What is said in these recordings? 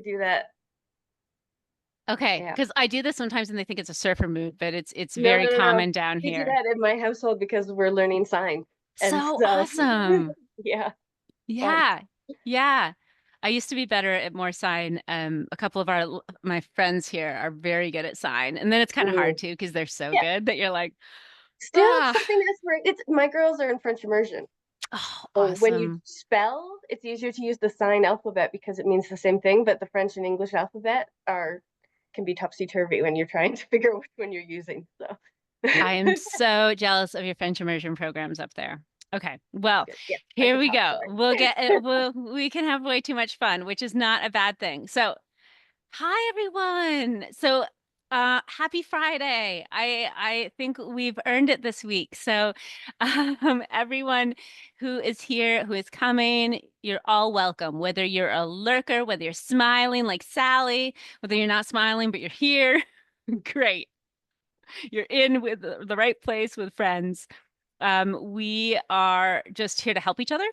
We do that. Okay, Yeah. because I do this sometimes and they think it's a surfer mood, but it's No, very no, no, no. common down We do here. that in my household because we're learning sign. And So so, awesome. yeah, fun. Yeah. Yeah. I used to be better at more sign. A couple of my friends here are very good at sign. And then it's kind of hard Mm. too because they're so Yeah. good that you're like, Still, it's ah, something that's where it's my girls are in French immersion. oh, So when you awesome. spell, it's easier to use the sign alphabet because it means the same thing, but the French and English alphabet are can be topsy-turvy when you're trying to figure out which one you're using. So I am so jealous of your French immersion programs up there. Okay, well, good. Yeah, I here could we talk, go. We'll sorry. get it. We can have way too much fun, which is not a bad thing. So, hi everyone. So, happy Friday. I think we've earned it this week. So, everyone who is here, who is coming, you're all welcome. Whether you're a lurker, whether you're smiling like Sally, whether you're not smiling but you're here, great. You're in with the right place with friends. We are just here to help each other.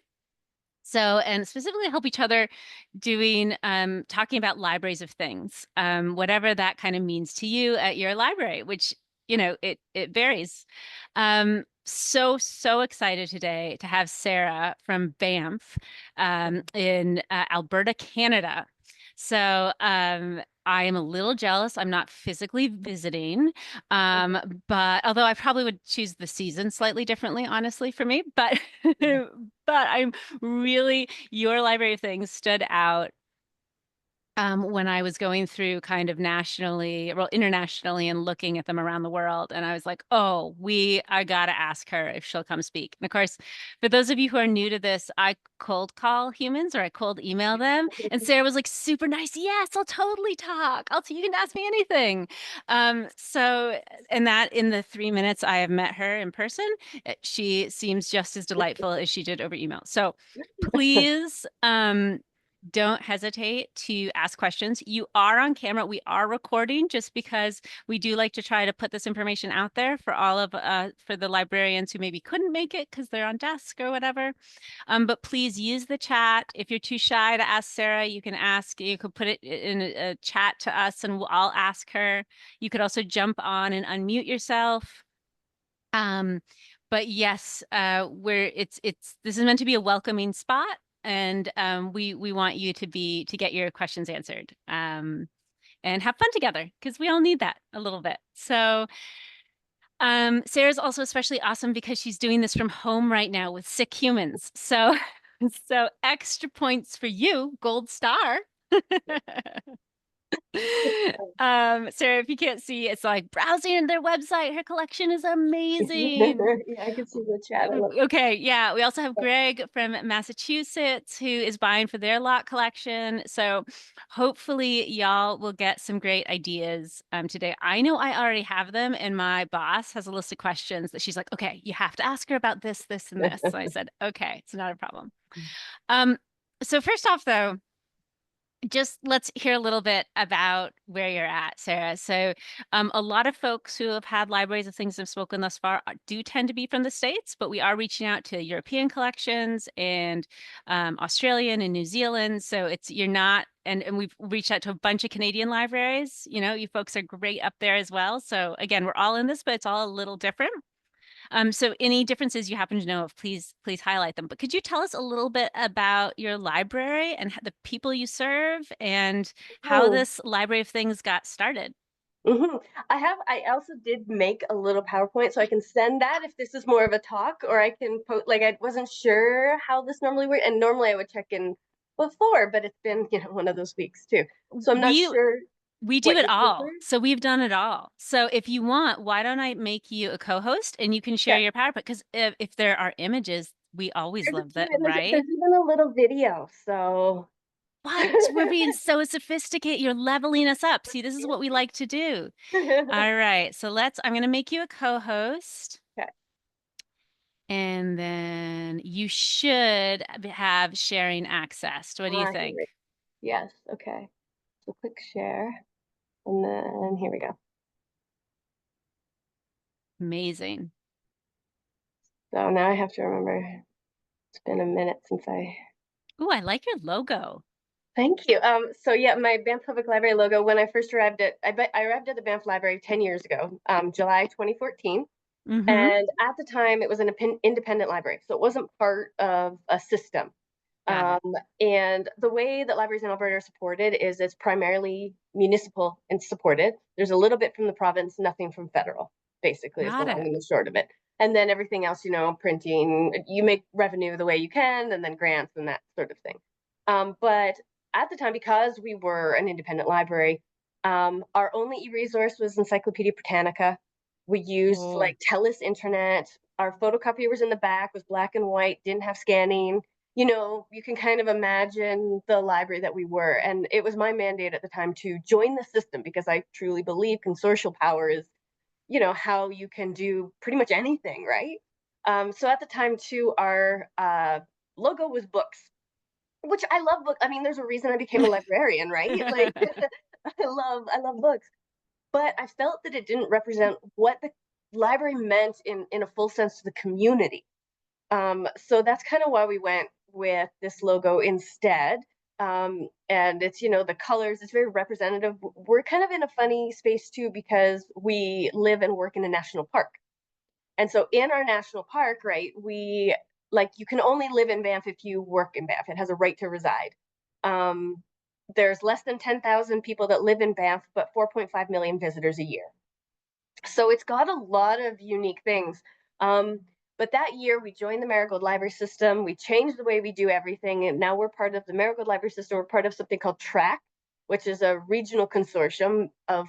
So, and specifically help each other doing, talking about libraries of things, whatever that kind of means to you at your library, which, it varies. So excited today to have Sarah from Banff, in Alberta, Canada. So, I am a little jealous. I'm not physically visiting, Okay. but although I probably would choose the season slightly differently, honestly, for me. But Yeah. but I'm really, your library of things stood out, when I was going through kind of nationally, well, internationally, and looking at them around the world. And I was like, oh, I got to ask her if she'll come speak. And of course, for those of you who are new to this, I cold call humans, or I cold email them. And Sarah was like, super nice. Yes, I'll totally talk. You can ask me anything. So, and that in the 3 minutes I have met her in person, she seems just as delightful as she did over email. So please, don't hesitate to ask questions. You are on camera. We are recording just because we do like to try to put this information out there for all of for the librarians who maybe couldn't make it because they're on desk or whatever. But please use the chat. If you're too shy to ask Sarah, you can ask. You could put it in a chat to us, and I'll ask her. You could also jump on and unmute yourself. Um, but yes, we're it's this is meant to be a welcoming spot, and we want you to get your questions answered, and have fun together because we all need that a little bit. So, Sarah's also especially awesome because she's doing this from home right now with sick humans. So, so extra points for you, gold star. Sarah, if you can't see, it's like browsing their website. Her collection is amazing. Yeah, I can see the chat. I love Okay, yeah. We also have Greg from Massachusetts who is buying for their lot collection. So hopefully y'all will get some great ideas today. I know I already have them, and my boss has a list of questions that she's like, okay, you have to ask her about this, this, and this. So I said, okay, it's not a problem. Um, so first off, though, just let's hear a little bit about where you're at, Sarah. So, a lot of folks who have had libraries of things have spoken thus far do tend to be from the States, but we are reaching out to European collections and Australian and New Zealand. So you're not, and we've reached out to a bunch of Canadian libraries. You folks are great up there as well. So again, we're all in this, but it's all a little different. So any differences you happen to know of, please highlight them. But could you tell us a little bit about your library and the people you serve and how it. this library of things got started? Hmm. I also did make a little PowerPoint, so I can send that if this is more of a talk, or I can put, like, I wasn't sure how this normally works, and normally I would check in before, but it's been, one of those weeks too. So I'm not We sure we do what it you all. prefer. So we've done it all. So if you want, why don't I make you a co-host and you can share Okay. your PowerPoint? Because if there are images, we always There's a love few, that, and right? there's even a little video, so What? We're being so sophisticated. You're leveling us up. See, this is what we like to do. okay. All right. So I'm going to make you a co-host. And then you should have sharing access. What do you Here think? we Yes, okay. So click share, and then here we go. Amazing. So now I have to remember, it's been a minute since I Ooh, I like your logo. Thank you. So yeah, my Banff Public Library logo, when I first arrived I arrived at the Banff Library 10 years ago, July 2014. Mm-hmm. And at the time, it was an independent library, so it wasn't part of a system. Got Um, it. and the way that libraries in Alberta are supported is it's primarily municipal and supported. There's a little bit from the province, nothing from federal, basically, is the Got long it. and the short of it. And then everything else, printing, you make revenue the way you can, and then grants and that sort of thing. But at the time, because we were an independent library, our only e-resource was Encyclopedia Britannica. We used Oh, like TELUS Internet. Our photocopier was in the back, was black and white, didn't have scanning. You can kind of imagine the library that we were. And it was my mandate at the time to join the system because I truly believe consortial power is, how you can do pretty much anything, right? So at the time, too, our logo was books, which I love books. I mean, there's a reason I became a librarian, right? Like, I love books, but I felt that it didn't represent what the library meant in a full sense to the community. So that's kind of why we went with this logo instead. And it's, the colors, it's very representative. We're kind of in a funny space too because we live and work in a national park. And so in our national park, right, you can only live in Banff if you work in Banff. It has a right to reside. Um, there's less than 10,000 people that live in Banff, but 4.5 million visitors a year. So it's got a lot of unique things. But that year we joined the Marigold Library System. We changed the way we do everything. And now we're part of the Marigold Library System. We're part of something called TRAC, which is a regional consortium of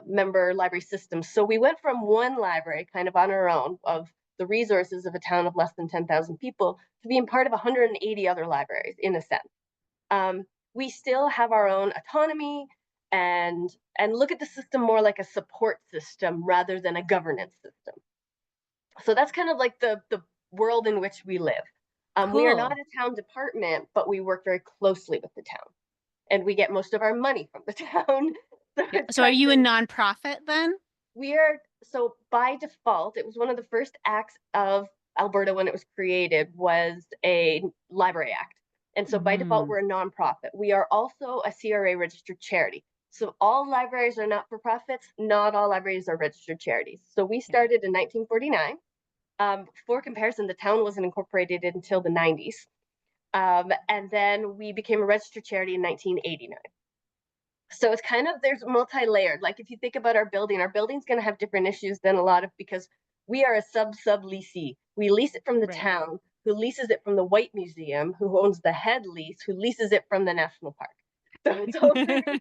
member library systems. So we went from one library kind of on our own of the resources of a town of less than 10,000 people to being part of 180 other libraries in a sense. We still have our own autonomy and look at the system more like a support system rather than a governance system. So that's kind of like the world in which we live. We are not cool. a town department, but we work very closely with the town, and we get most of our money from the town. So Yeah. it's So are kind you a of nonprofit then? we are so by default, it was one of the first acts of Alberta when it was created was a library act. And so by default, Hmm. we're a nonprofit. We are also a CRA registered charity. So all libraries are not for profits. Not all libraries are registered charities. So we Yeah. started in 1949. For comparison, the town wasn't incorporated until the 90s. And then we became a registered charity in 1989. So it's kind of there's multi-layered. Like if you think about our building's going to have different issues than a lot of because we are a sub leasee. We lease it from the Right. town, who leases it from the White Museum, who owns the head lease, who leases it from the national park. So it's all very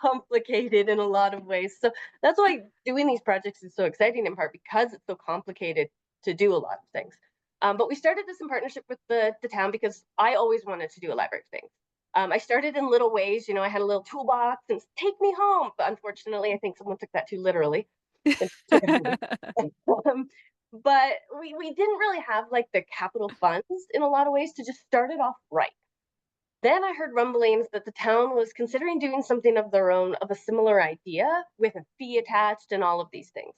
complicated in a lot of ways. So that's why doing these projects is so exciting in part because it's so complicated to do a lot of things. But we started this in partnership with the town because I always wanted to do a library thing. I started in little ways. I had a little toolbox and take me home. But unfortunately, I think someone took that too literally and took it home. But we didn't really have like the capital funds in a lot of ways to just start it off right. Then I heard rumblings that the town was considering doing something of their own, of a similar idea with a fee attached and all of these things.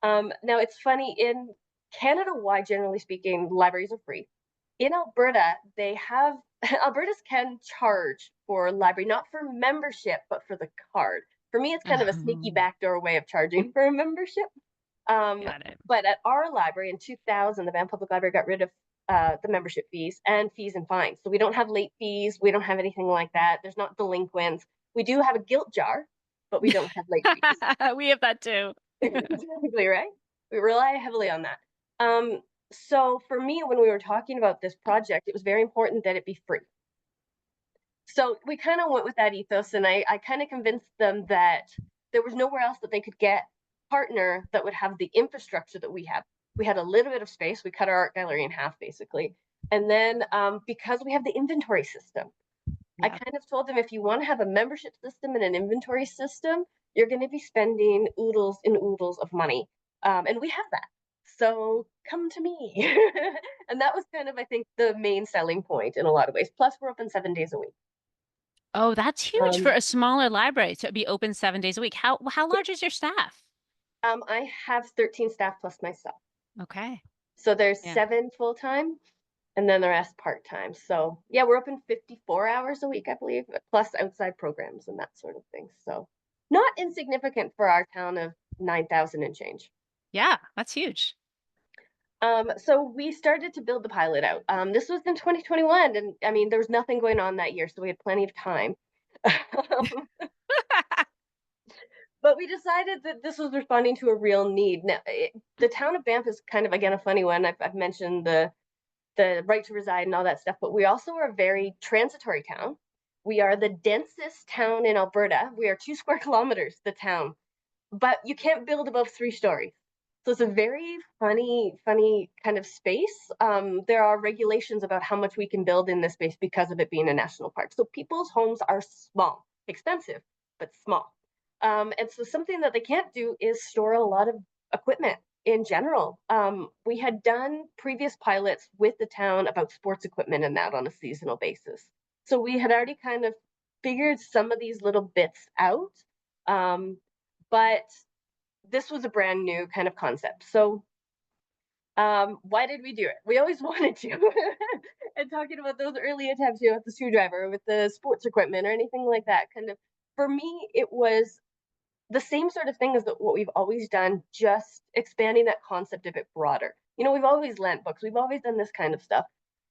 Now, it's funny, in Canada wide, generally speaking, libraries are free. In Alberta, they have, Albertas can charge for library, not for membership, but for the card. For me, it's kind of a sneaky Oh, backdoor way of charging for a membership. Um, got it. but at our library in 2000, the Banff Public Library got rid of the membership fees and fines. So we don't have late fees. We don't have anything like that. There's not delinquents. We do have a guilt jar, but we don't have late fees. We have that too. Exactly, right? We rely heavily on that. So for me, when we were talking about this project, it was very important that it be free. So we kind of went with that ethos, and I kind of convinced them that there was nowhere else that they could get a partner that would have the infrastructure that we have. We had a little bit of space. We cut our art gallery in half, basically. And then because we have the inventory system, I Yeah. kind of told them if you want to have a membership system and an inventory system, you're going to be spending oodles and oodles of money. And we have that. So come to me. And that was kind of, I think, the main selling point in a lot of ways. Plus, we're open 7 days a week. Oh, that's huge for Um, a smaller library to be open 7 days a week. How large is your staff? I have 13 staff plus myself. Okay. So there's Yeah. 7 full time. and then the rest part-time. So yeah, we're open 54 hours a week, I believe, plus outside programs and that sort of thing. So not insignificant for our town of 9,000 and change. Yeah, that's huge. So we started to build the pilot out. This was in 2021, and I mean, there was nothing going on that year, so we had plenty of time. But we decided that this was responding to a real need. Now, the town of Banff is kind of, again, a funny one. I've mentioned the right to reside and all that stuff, but we also are a very transitory town. We are the densest town in Alberta. We are 2 square kilometers, the town, but you can't build above 3 stories. So it's a very funny kind of space. There are regulations about how much we can build in this space because of it being a national park. So people's homes are small, expensive, but small. And so something that they can't do is store a lot of equipment in general. We had done previous pilots with the town about sports equipment and that on a seasonal basis. So we had already kind of figured some of these little bits out. But this was a brand new kind of concept. So why did we do it? We always wanted to. And talking about those early attempts, with the screwdriver, with the sports equipment or anything like that, kind of, for me, it was the same sort of thing as what we've always done, just expanding that concept a bit broader. We've always lent books, we've always done this kind of stuff.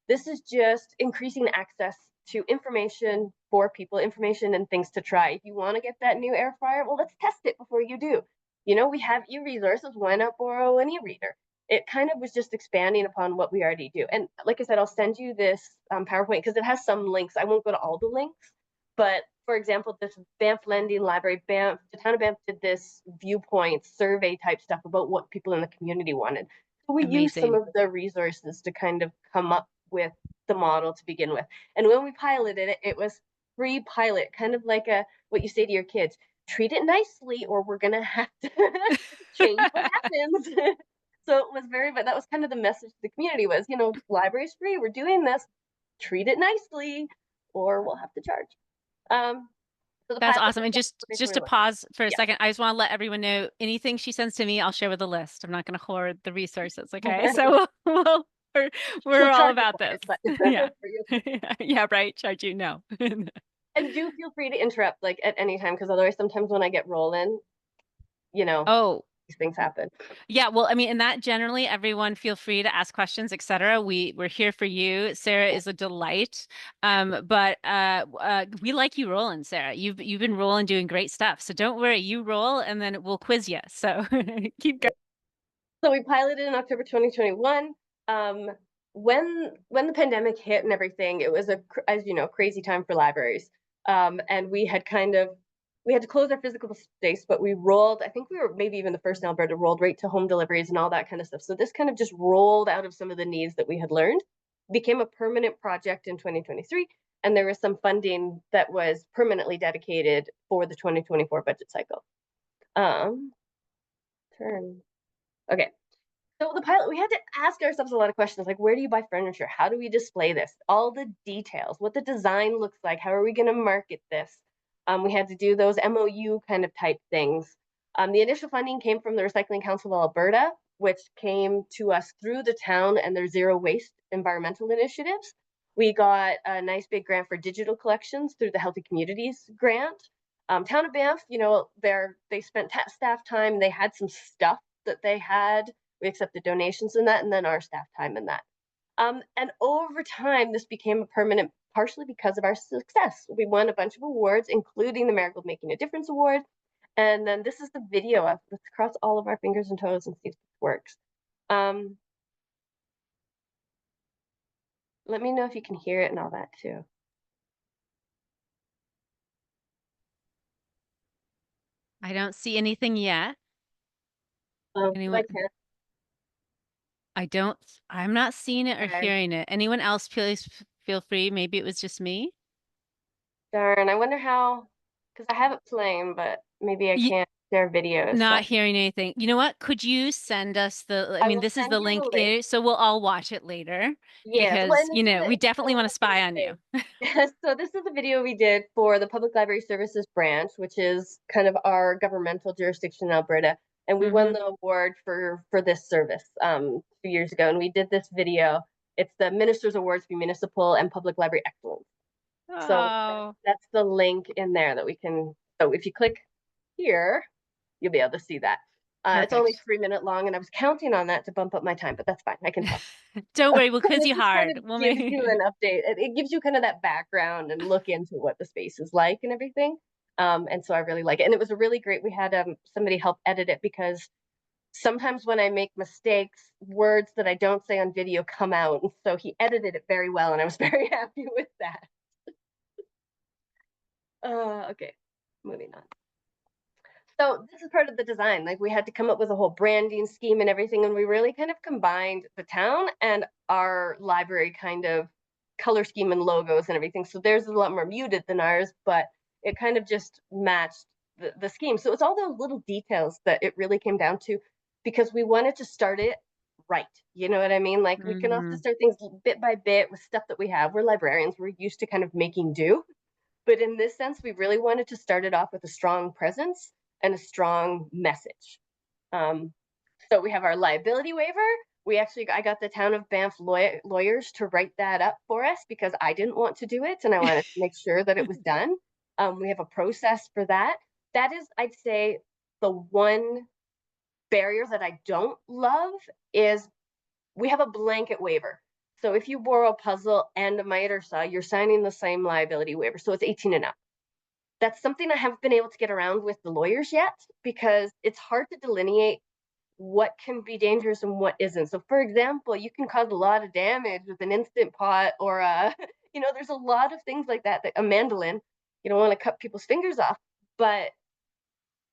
This is just increasing access to information for people, information and things to try. If you want to get that new air fryer, well, let's test it before you do. We have e-resources. Why not borrow an e-reader? It kind of was just expanding upon what we already do. And like I said, I'll send you this PowerPoint because it has some links. I won't go to all the links, but for example, this Banff Lending Library, the town of Banff did this viewpoint survey type stuff about what people in the community wanted. So we used some Amazing. of the resources to kind of come up with the model to begin with. And when we piloted it, it was free pilot, kind of like what you say to your kids, treat it nicely or we're gonna have to change what happens. So it was but that was kind of the message to the community was, library's free, we're doing this, treat it nicely, or we'll have to charge. So the That's pilot awesome. was And just to pause for a second, I just want to let everyone know anything she sends to me, I'll share with the list. I'm not going to hoard the resources. Okay. yeah. So we're, She'll we're all charge you about for this. it, but Yeah. for you. Yeah. Right. Charge you. No. And do feel free to interrupt like at any time because otherwise sometimes when I get rolling, you know, Oh, these things happen. yeah, well, I mean, in that generally everyone feel free to ask questions, etc. We're here for you. Sarah is a delight. But we like you rolling, Sarah. You've been rolling doing great stuff. So don't worry, you roll and then we'll quiz you. So keep going. So we piloted in October 2021. When the pandemic hit and everything, it was as you know, crazy time for libraries. And we had to close our physical space, but we rolled, I think we were maybe even the first in Alberta, rolled right to home deliveries and all that kind of stuff. So this kind of just rolled out of some of the needs that we had learned, became a permanent project in 2023. And there was some funding that was permanently dedicated for the 2024 budget cycle. Turn. Okay. So the pilot, we had to ask ourselves a lot of questions like, where do you buy furniture? How do we display this? All the details, what the design looks like. How are we going to market this? We had to do those MOU kind of type things. The initial funding came from the Recycling Council of Alberta, which came to us through the town and their zero waste environmental initiatives. We got a nice big grant for digital collections through the Healthy Communities grant. Town of Banff, they spent staff time. They had some stuff that they had. We accepted donations in that, and then our staff time in that. And over time, this became a permanent, partially because of our success. We won a bunch of awards, including the Marigold Making a Difference Award. And then this is the video of let's cross all of our fingers and toes and see if this works. Let me know if you can hear it and all that too. I don't see anything yet. Anyone? I don't, I'm not seeing it or hearing it. Anyone else, please feel free. Maybe it was just me. Darn, I wonder how, because I have it playing, but maybe I can't share videos. Not So hearing anything. You know what? Could you send us I I mean, will this is send the you link, the link. so we'll all watch it later Yes, well, because, and we it's definitely want to spy on you. So this is a video we did for the Public Library Services branch, which is kind of our governmental jurisdiction in Alberta, and we won the award for this service 2 years ago, and we did this video. It's the Minister's Awards for Municipal and Public Library Excellence. So Oh, that's the link in there that we can, so if you click here, you'll be able to see that. It's only perfect. 3 minute long, and I was counting on that to bump up my time, but that's fine. I can talk. Don't worry, we'll quiz It you just kind hard. of We'll gives you make an update. It gives you kind of that background and look into what the space is like and everything. And so I really like it. And it was a really great, we had somebody help edit it, because sometimes when I make mistakes, words that I don't say on video come out. And so he edited it very well, and I was very happy with that. Okay, moving on. So this is part of the design. Like, we had to come up with a whole branding scheme and everything, and we really kind of combined the town and our library kind of color scheme and logos and everything. So theirs is a lot more muted than ours, but it kind of just matched the scheme. So it's all those little details that it really came down to, because we wanted to start it right. You know what I mean? Like, we can also Mhm. start things bit by bit with stuff that we have. We're librarians. We're used to kind of making do. But in this sense, we really wanted to start it off with a strong presence and a strong message. Um, so we have our liability waiver. I got the town of Banff lawyers to write that up for us, because I didn't want to do it and I wanted to make sure that it was done. We have a process for that. That is, I'd say, the one barrier that I don't love is we have a blanket waiver. So if you borrow a puzzle and a miter saw, you're signing the same liability waiver. So it's 18 and up. That's something I haven't been able to get around with the lawyers yet, because it's hard to delineate what can be dangerous and what isn't. So for example, you can cause a lot of damage with an instant pot, or there's a lot of things like that, a mandolin, you don't want to cut people's fingers off, but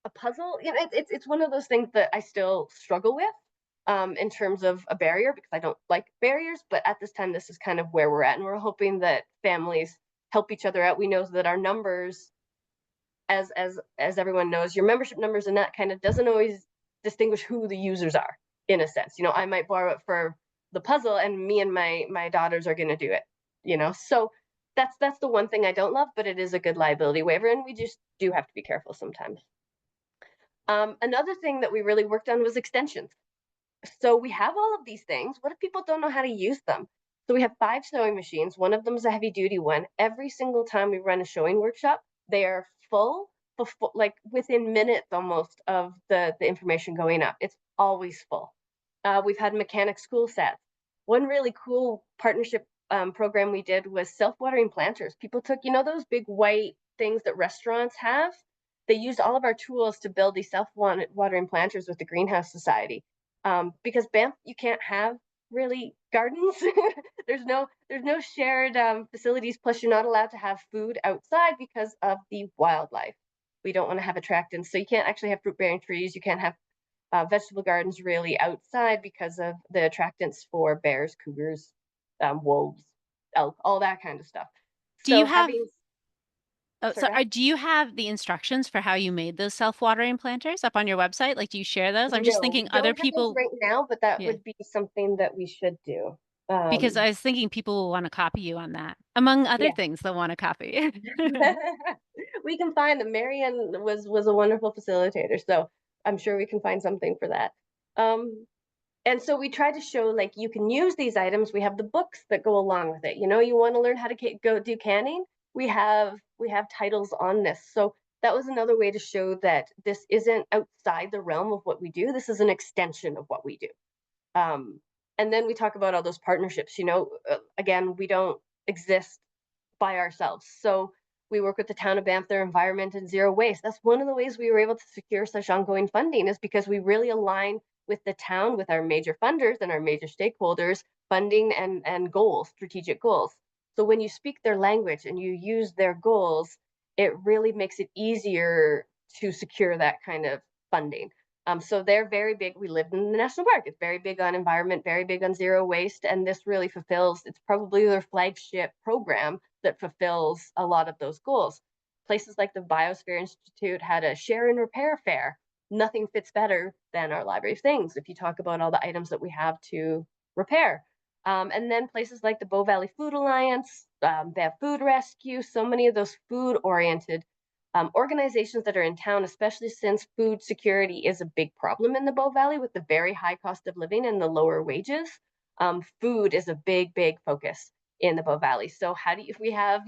a puzzle, it's one of those things that I still struggle with, in terms of a barrier, because I don't like barriers. But at this time, this is kind of where we're at, and we're hoping that families help each other out. We know that our numbers, as everyone knows, your membership numbers and that kind of doesn't always distinguish who the users are, in a sense. I might borrow it for the puzzle, and me and my daughters are going to do it. So that's the one thing I don't love, but it is a good liability waiver, and we just do have to be careful sometimes. Another thing that we really worked on was extensions. So we have all of these things. What if people don't know how to use them? So we have 5 sewing machines. One of them is a heavy duty one. Every single time we run a sewing workshop, they are full before, like within minutes almost of the information going up. It's always full. We've had mechanic school sets. One really cool partnership program we did was self-watering planters. People took, those big white things that restaurants have. They used all of our tools to build these self-watering planters with the Greenhouse Society. Because Banff, you can't have really gardens. there's no shared facilities. Plus, you're not allowed to have food outside because of the wildlife. We don't want to have attractants, so you can't actually have fruit bearing trees. You can't have vegetable gardens really outside because of the attractants for bears, cougars, wolves, elk, all that kind of stuff. Do you So have having, Oh, sorry, so go ahead. do you have the instructions for how you made those self-watering planters up on your website? Like, do you share those? I'm just No, thinking we other don't have those people, right now, but that yeah, would be something that we should do. because I was thinking people will want to copy you on that, among other Yeah. things they'll want to copy. We can find them. Marianne was a wonderful facilitator, so I'm sure we can find something for that. And so we try to show, like, you can use these items. We have the books that go along with it. You want to learn how to go do canning. We have titles on this. So that was another way to show that this isn't outside the realm of what we do. This is an extension of what we do. Um, and then we talk about all those partnerships. Again, we don't exist by ourselves. So we work with the town of Banff, their environment and zero waste. That's one of the ways we were able to secure such ongoing funding, is because we really align with the town, with our major funders and our major stakeholders, funding and goals, strategic goals. So when you speak their language and you use their goals, it really makes it easier to secure that kind of funding. So they're very big. We live in the national park. It's very big on environment, very big on zero waste. And this really fulfills, it's probably their flagship program that fulfills a lot of those goals. Places like the Biosphere Institute had a share and repair fair. Nothing fits better than our library of things if you talk about all the items that we have to repair. And then places like the Bow Valley Food Alliance, they have Food Rescue, so many of those food oriented organizations that are in town, especially since food security is a big problem in the Bow Valley with the very high cost of living and the lower wages. Food is a big, big focus in the Bow Valley. So how do you, if we have,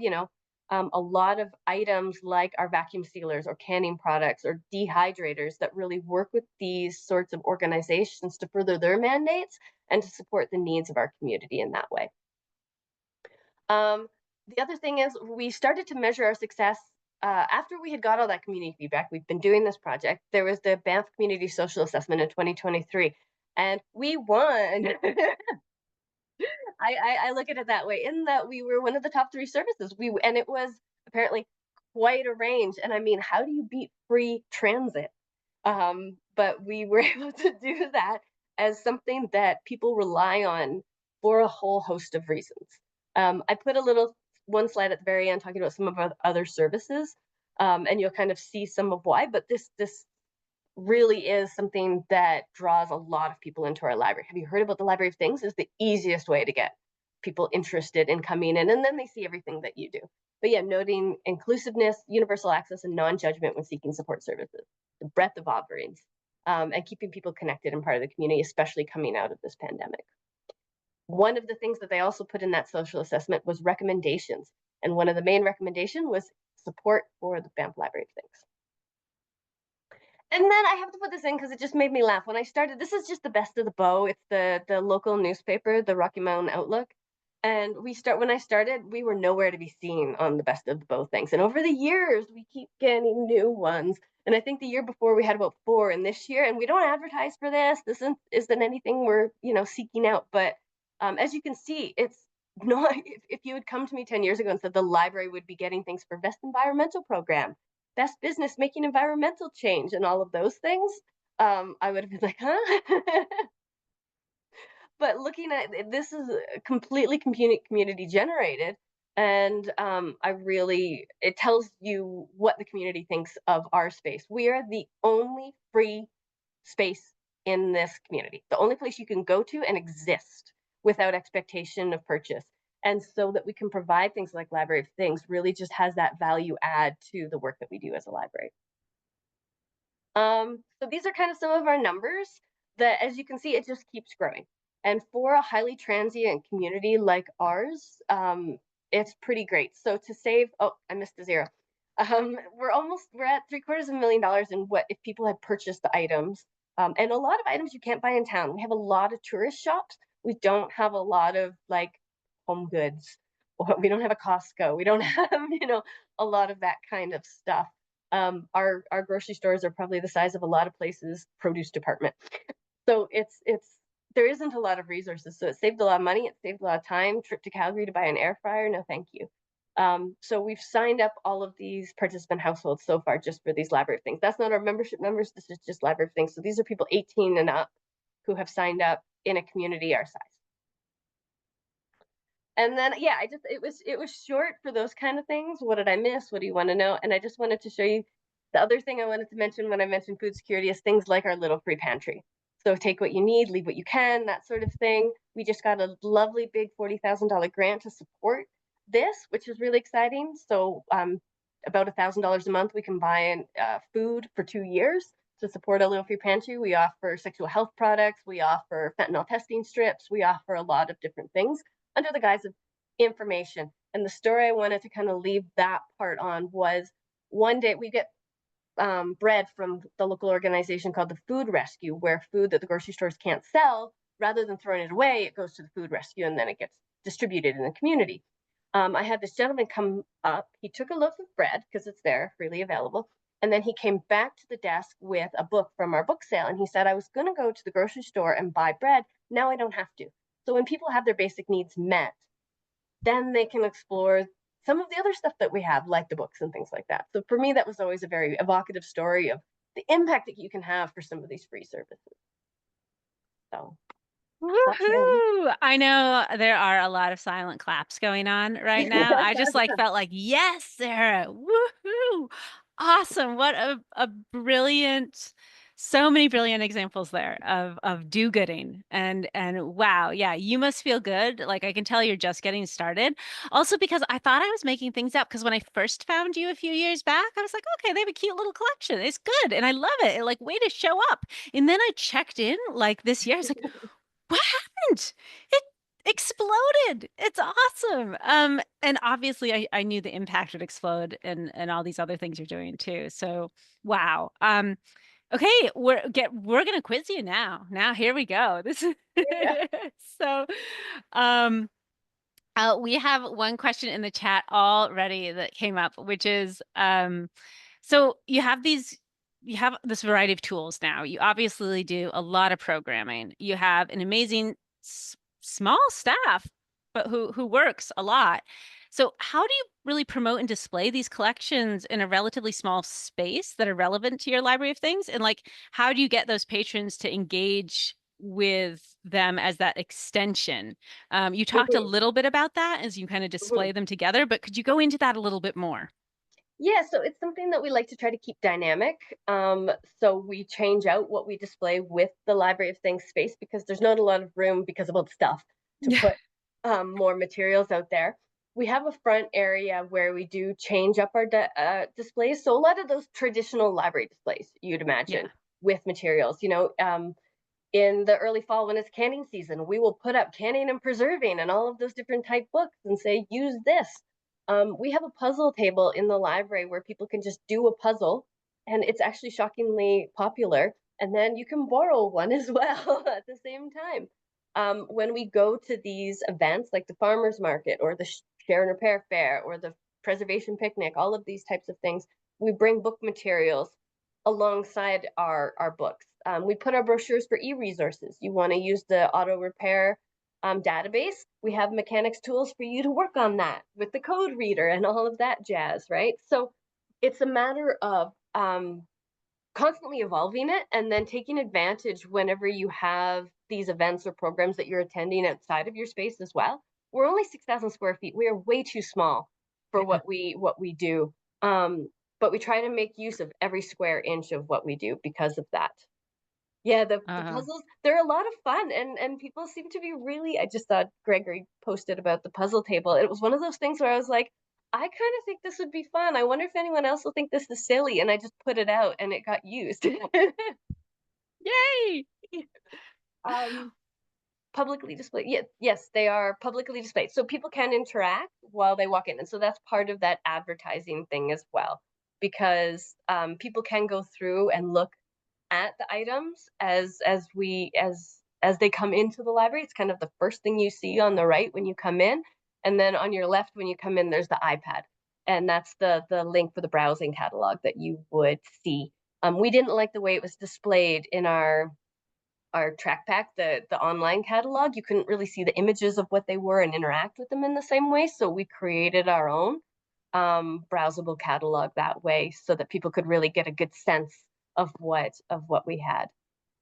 a lot of items like our vacuum sealers or canning products or dehydrators that really work with these sorts of organizations to further their mandates and to support the needs of our community in that way. The other thing is we started to measure our success after we had got all that community feedback. We've been doing this project. There was the Banff Community Social Assessment in 2023, and we won. I look at it that way, in that we were one of the top 3 services. And it was apparently quite a range. And I mean, how do you beat free transit? But we were able to do that as something that people rely on for a whole host of reasons. I put a little one slide at the very end talking about some of our other services, and you'll kind of see some of why. But this really is something that draws a lot of people into our library. Have you heard about the Library of Things? Is the easiest way to get people interested in coming in, and then they see everything that you do. But yeah, noting inclusiveness, universal access, and non-judgment when seeking support services, the breadth of offerings, and keeping people connected and part of the community, especially coming out of this pandemic. One of the things that they also put in that social assessment was recommendations. And one of the main recommendations was support for the Banff Library of Things. And then I have to put this in because it just made me laugh. When I started, this is just the Best of the Bow. It's the local newspaper, the Rocky Mountain Outlook. And when I started, we were nowhere to be seen on the Best of the Bow things. And over the years, we keep getting new ones. And I think the year before we had about 4, and this year, and we don't advertise for this. This isn't anything we're seeking out. But as you can see, it's not. If you had come to me 10 years ago and said the library would be getting things for best environmental program, best business making environmental change, and all of those things, I would have been like, huh? But looking at this is completely community generated, and it tells you what the community thinks of our space. We are the only free space in this community, the only place you can go to and exist without expectation of purchase. And so that we can provide things like Library of Things really just has that value add to the work that we do as a library. So these are kind of some of our numbers that, as you can see, it just keeps growing. And for a highly transient community like ours, it's pretty great. So to save, oh, I missed a zero. We're at $750,000 in what if people had purchased the items. And a lot of items you can't buy in town. We have a lot of tourist shops. We don't have a lot of like home goods. We don't have a Costco. We don't have, a lot of that kind of stuff. Our grocery stores are probably the size of a lot of places' produce department. So there isn't a lot of resources. So it saved a lot of money. It saved a lot of time. Trip to Calgary to buy an air fryer. No, thank you. So we've signed up all of these participant households so far just for these Library of Things. That's not our membership members. This is just Library of Things. So these are people 18 and up who have signed up in a community our size. And then, yeah, it was short for those kind of things. What did I miss? What do you want to know? And I just wanted to show you the other thing I wanted to mention when I mentioned food security is things like our little free pantry. So take what you need, leave what you can, that sort of thing. We just got a lovely big $40,000 grant to support this, which is really exciting. So about $1,000 a month, we can buy food for 2 years to support a little free pantry. We offer sexual health products. We offer fentanyl testing strips. We offer a lot of different things under the guise of information. And the story I wanted to kind of leave that part on was one day we get bread from the local organization called the Food Rescue, where food that the grocery stores can't sell, rather than throwing it away, it goes to the Food Rescue and then it gets distributed in the community. I had this gentleman come up. He took a loaf of bread because it's there, freely available. And then he came back to the desk with a book from our book sale. And he said, I was going to go to the grocery store and buy bread. Now I don't have to. So when people have their basic needs met, then they can explore some of the other stuff that we have, like the books and things like that. So for me, that was always a very evocative story of the impact that you can have for some of these free services. So woohoo! I know there are a lot of silent claps going on right now. I just felt like, yes, Sarah, woohoo! Awesome. What a brilliant, so many brilliant examples there of do-gooding and wow, yeah, you must feel good. Like I can tell you're just getting started. Also because I thought I was making things up because when I first found you a few years back, I was like, okay, they have a cute little collection. It's good and I love it. Like way to show up. And then I checked in like this year. I was like, What happened? It exploded. It's awesome. And obviously I knew the impact would explode and all these other things you're doing too. So wow. Okay, we're gonna quiz you now. Now here we go. This is Yeah. so um we have one question in the chat already that came up, which is so you have this variety of tools now. You obviously do a lot of programming. You have an amazing small staff, but who works a lot. So how do you really promote and display these collections in a relatively small space that are relevant to your library of things? And like, how do you get those patrons to engage with them as that extension? You talked a Mhm, little bit about that as you kind of mhm. display them together, but could you go into that a little bit more? Yeah, so it's something that we like to try to keep dynamic. So we change out what we display with the Library of Things space because there's not a lot of room because of all the stuff to Yeah. put more materials out there. We have a front area where we do change up our displays. So a lot of those traditional library displays you'd Yeah. imagine with materials, in the early fall when it's canning season, we will put up canning and preserving and all of those different type books and say, use this. We have a puzzle table in the library where people can just do a puzzle, and it's actually shockingly popular. And then you can borrow one as well at the same time. When we go to these events like the farmers market or the share and repair fair or the preservation picnic, all of these types of things, we bring book materials alongside our books. We put our brochures for e-resources. You want to use the auto repair database, we have mechanics tools for you to work on that with the code reader and all of that jazz, right? So it's a matter of constantly evolving it and then taking advantage whenever you have these events or programs that you're attending outside of your space as well. We're only 6,000 square feet. We are way too small for Yeah. what we do. Um, but we try to make use of every square inch of what we do because of that. Yeah, the Uh, puzzles, they're a lot of fun and people seem to be really. I just thought Gregory posted about the puzzle table. It was one of those things where I was like, I kind of think this would be fun. I wonder if anyone else will think this is silly. And I just put it out and it got used. Yay! um, publicly displayed. Yeah, yes, they are publicly displayed. So people can interact while they walk in. And so that's part of that advertising thing as well, because people can go through and look at the items as they come into the library. It's kind of the first thing you see on the right when you come in, and then on your left when you come in, there's the iPad, and that's the link for the browsing catalog that you would see. We didn't like the way it was displayed in our track pack, the online catalog. You couldn't really see the images of what they were and interact with them in the same way. So we created our own browsable catalog that way so that people could really get a good sense of what we had.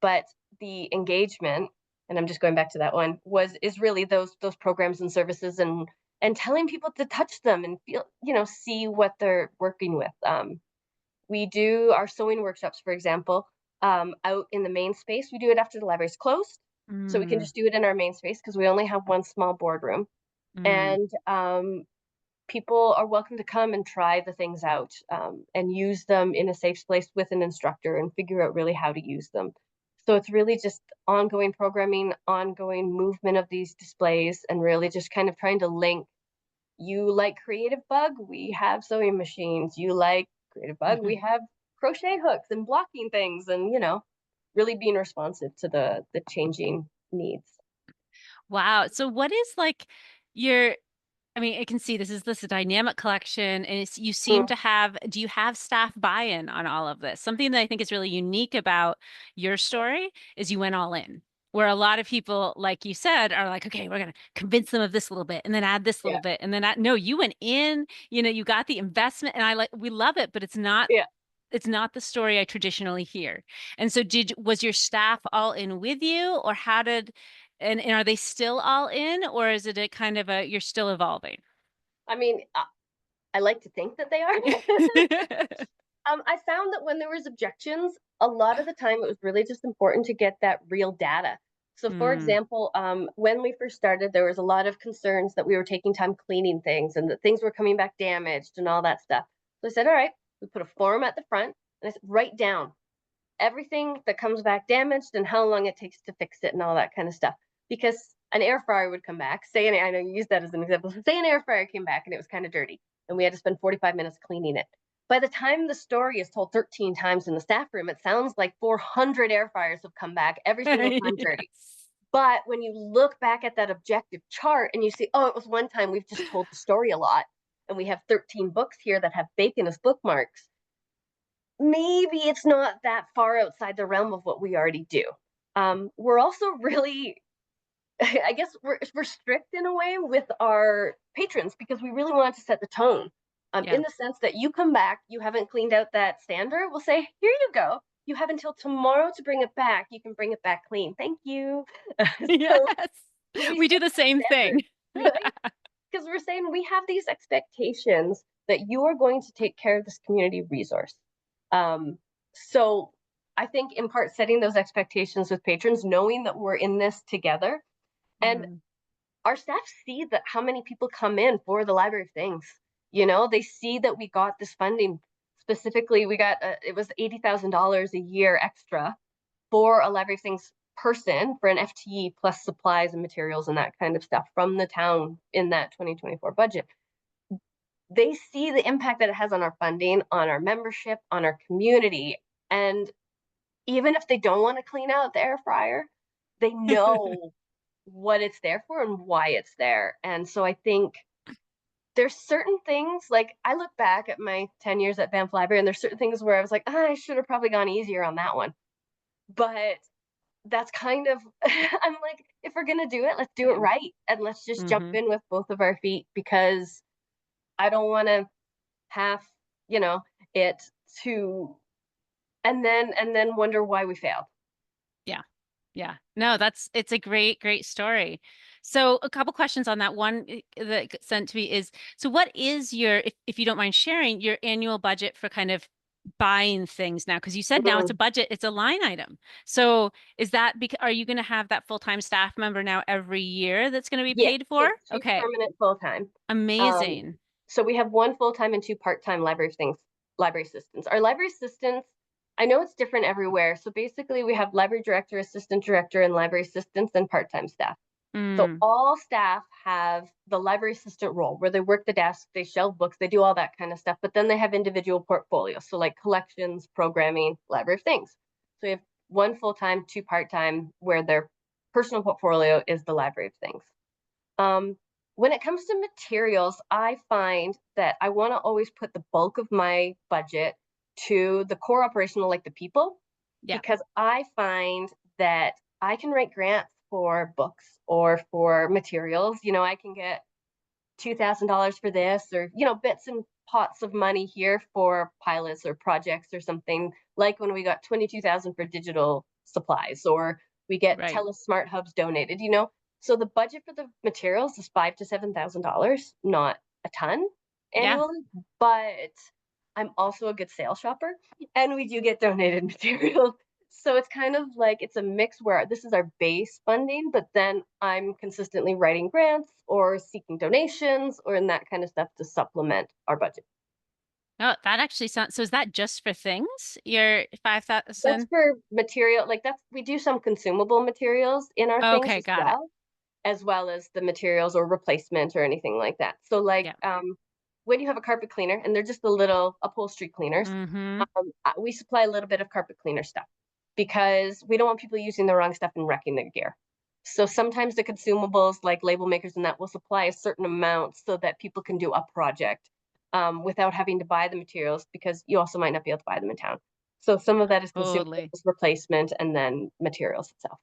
But the engagement, and I'm just going back to that one, is really those programs and services and telling people to touch them and feel, see what they're working with. We do our sewing workshops, for example, out in the main space. We do it after the library's closed. So we can mm, just do it in our main space because we only have one small boardroom. mm. And people are welcome to come and try the things out and use them in a safe place with an instructor and figure out really how to use them. So it's really just ongoing programming, ongoing movement of these displays, and really just kind of trying to link. You like Creative Bug? We have sewing machines. You like Creative Bug? We have crochet hooks and blocking things, and really being responsive to the changing needs. Wow. So what is like your I mean, I can see this is a dynamic collection, and you seem Mm, to have. Do you have staff buy-in on all of this? Something that I think is really unique about your story is you went all in. Where a lot of people, like you said, are like, okay, we're gonna convince them of this little bit, and then add this little yeah, bit, and then no, you went in. You got the investment, and we love it, but yeah. it's not the story I traditionally hear. And so was your staff all in with you, or how did and are they still all in, or is it a kind of a you're still evolving? I mean, I like to think that they are. I found that when there was objections, a lot of the time it was really just important to get that real data. So, for Hmm. example, when we first started, there was a lot of concerns that we were taking time cleaning things and that things were coming back damaged and all that stuff. So I said, all right, we put a form at the front and I said, write down everything that comes back damaged and how long it takes to fix it and all that kind of stuff. because an air fryer would come back. Say, and I know you used that as an example. So say an air fryer came back and it was kind of dirty, and we had to spend 45 minutes cleaning it. By the time the story is told 13 times in the staff room, it sounds like 400 air fryers have come back, every single time dirty. Yes. But when you look back at that objective chart and you see, oh, it was one time, we've just told the story a lot, and we have 13 books here that have bacon as bookmarks, maybe it's not that far outside the realm of what we already do. We're also really, I guess we're strict in a way with our patrons because we really want to set the tone. Yeah. In the sense that you come back, you haven't cleaned out that sander, we'll say, here you go. You have until tomorrow to bring it back. You can bring it back clean. Thank you. Yes. We We do set the same thing. standards, right? Because we're saying we have these expectations that you are going to take care of this community resource. So I think in part setting those expectations with patrons, knowing that we're in this together, and our staff see that how many people come in for the library of things. You know, they see that we got this funding. Specifically, we got it was $80,000 a year extra for a library of things person for an FTE plus supplies and materials and that kind of stuff from the town in that 2024 budget. They see the impact that it has on our funding, on our membership, on our community. And even if they don't want to clean out the air fryer, they know what it's there for and why it's there. And so I think there's certain things, like I look back at my 10 years at Banff Library, and there's certain things where I was like, I should have probably gone easier on that one. But that's kind of, I'm like, if we're going to do it, let's do it right. And let's just jump in with both of our feet, because I don't want to have, it to, and then wonder why we failed. Yeah. Yeah. No, it's a great story. So a couple questions on that. One that got sent to me is, so what is your, if you don't mind sharing, your annual budget for kind of buying things now? Because you said now it's a budget, it's a line item. So is that, because are you going to have that full-time staff member now every year that's going to be Yes, paid so for? 2 Okay. permanent full-time. Amazing. So we have 1 full-time and 2 part-time library assistants. Our library assistants, I know it's different everywhere. So basically we have library director, assistant director, and library assistants and part-time staff. So all staff have the library assistant role where they work the desk, they shelve books, they do all that kind of stuff, but then they have individual portfolios. So like collections, programming, library of things. So we have 1 full-time, 2 part-time, where their personal portfolio is the library of things. When it comes to materials, I find that I want to always put the bulk of my budget to the core operational, like the people, because I find that I can write grants for books or for materials. I can get $2,000 for this, or, bits and pots of money here for pilots or projects or something, like when we got 22,000 for digital supplies, or we get TELUS Smart Hubs donated, So the budget for the materials is $5,000 to $7,000, not a ton annually, but I'm also a good sales shopper, and we do get donated materials. So it's kind of like it's a mix where this is our base funding, but then I'm consistently writing grants or seeking donations or in that kind of stuff to supplement our budget. Oh, that actually sounds, so is that just for things? Your That's 5,000? for material, like we do some consumable materials in our things Okay, got it. as well as the materials or replacement or anything like that. So like when you have a carpet cleaner, and they're just the little upholstery cleaners, we supply a little bit of carpet cleaner stuff because we don't want people using the wrong stuff and wrecking their gear. So sometimes the consumables, like label makers and that, will supply a certain amount so that people can do a project without having to buy the materials, because you also might not be able to buy them in town. So some of that is consumables, replacement, and then materials itself.